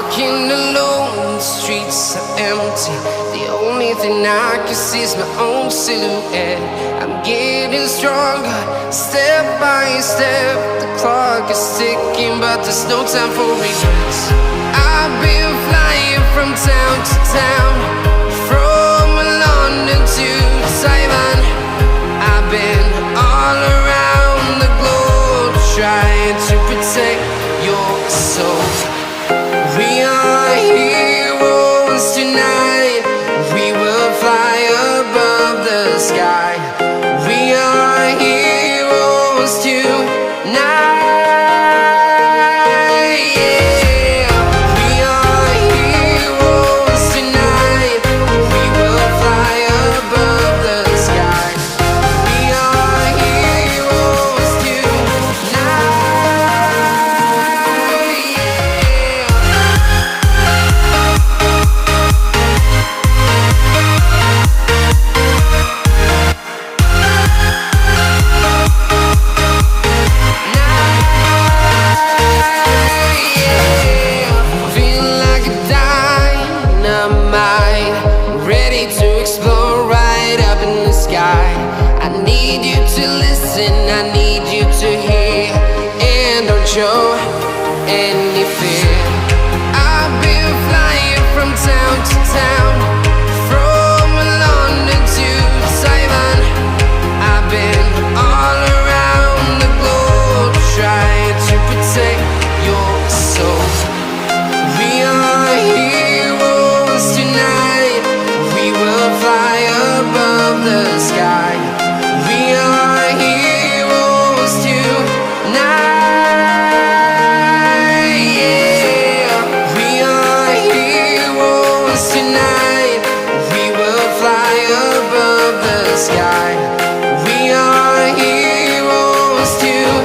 walking alone, the streets are empty. The only thing I can see is my own silhouette. I'm getting stronger, step by step. The clock is ticking, but there's no time for regrets. I've been flying from town to town, from London to Taiwan. I've been all around the globe, trying to protect your soul. We are heroes tonight. We will fly above the sky. We are heroes tonight. Yeah. We are heroes tonight. We will fly above the sky. We are heroes tonight. I need you to hear, and don't show any fear. I've been flying from town to town, from London to Taiwan. I've been all around the globe, trying to protect your soul. We are heroes tonight. We will fly above the sky. We are heroes tonight. Yeah. We are heroes tonight. We will fly above the sky. We are heroes tonight.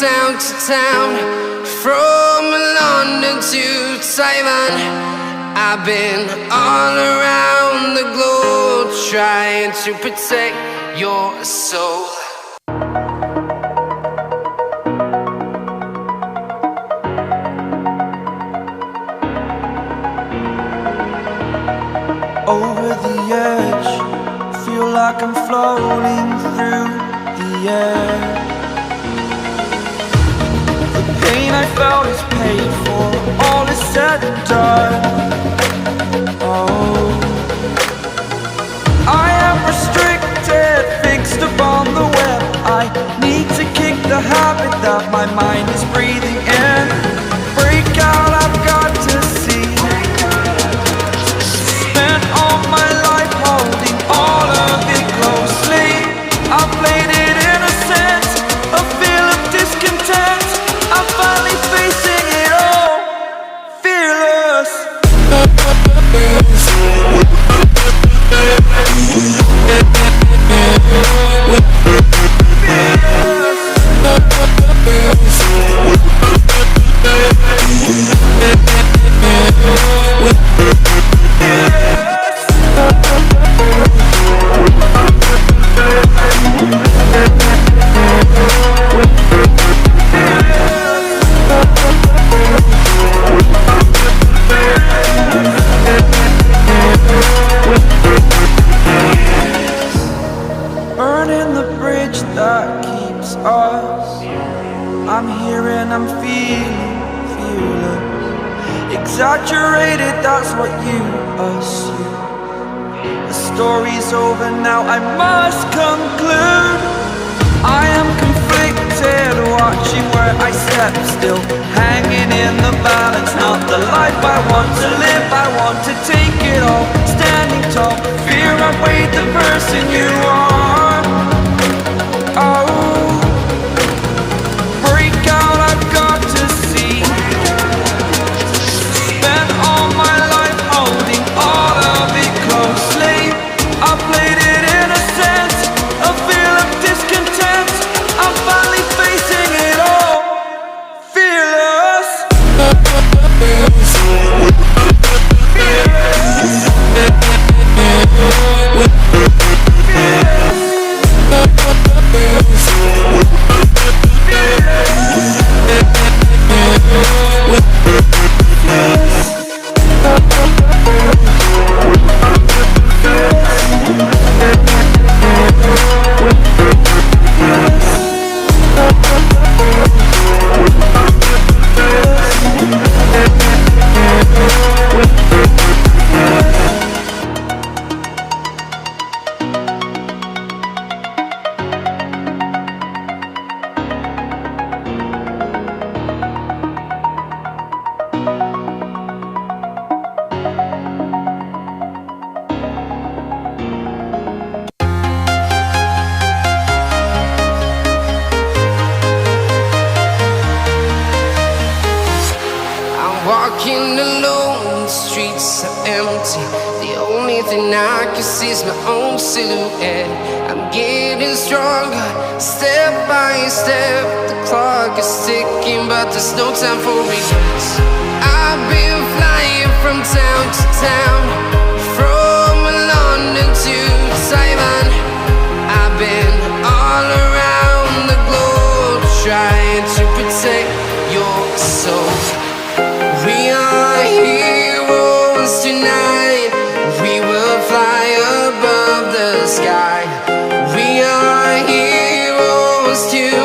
Town to town, from London to Taiwan. I've been all around the globe, trying to protect your soul. Over the edge, feel like I'm floating through the air. Pain I felt is paid for, all is said and done. Oh, I am restricted, fixed upon the web. I need to kick the habit that my mind is breathing in. Break out, I've got to see. Spent all my life holding all of it closely. I played it innocent, a feel of discontent. I'm finally facing it all, fearless. Burning the bridge that keeps us. I'm here and I'm feeling fearless. Exaggerated, that's what you assume. The story's over now, I must conclude. I am conflicted, watching where I step still, hanging in the balance. Not the life I want to live, I want to take it all. Standing tall, fear outweighed the person you are. Oh, break out, I've got to see. Spent all my life holding all of it closely. I played it innocent, a feel of discontent. I'm finally facing it all, fearless. Walking alone, the streets are empty. The only thing I can see is my own silhouette. I'm getting stronger, step by step. The clock is ticking, but there's no time for regrets. I've been flying from town to town, from London to Taiwan. I've been all around the globe, trying to protect your soul. We are heroes tonight. We will fly above the sky. We are heroes tonight.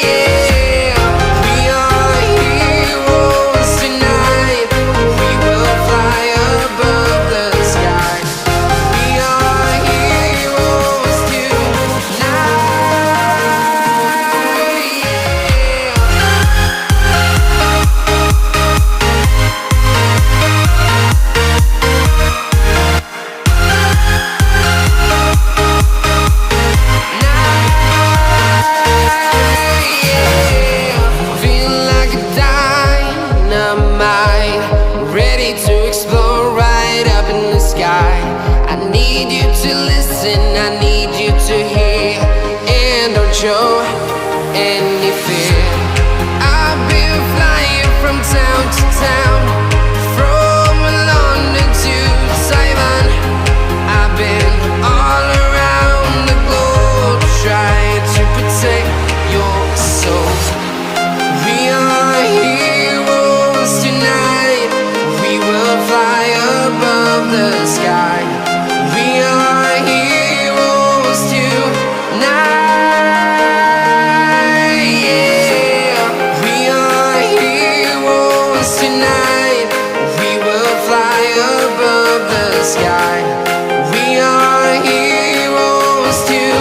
Yeah. We are heroes tonight. We will fly above the sky. We are heroes tonight. I need you to hear, and don't show any fear. I've been flying from town to town, from London to Taiwan. I've been all around the globe, trying to protect your soul. We are heroes tonight. We will fly above the sky. We are heroes tonight. Yeah. We are heroes tonight. We will fly above the sky. We are heroes tonight.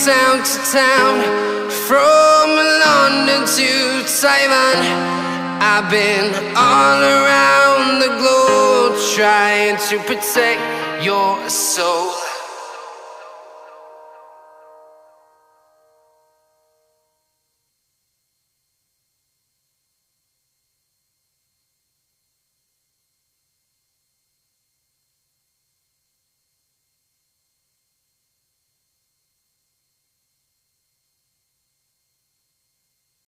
Town to town, from London to Taiwan. I've been all around the globe, trying to protect your soul.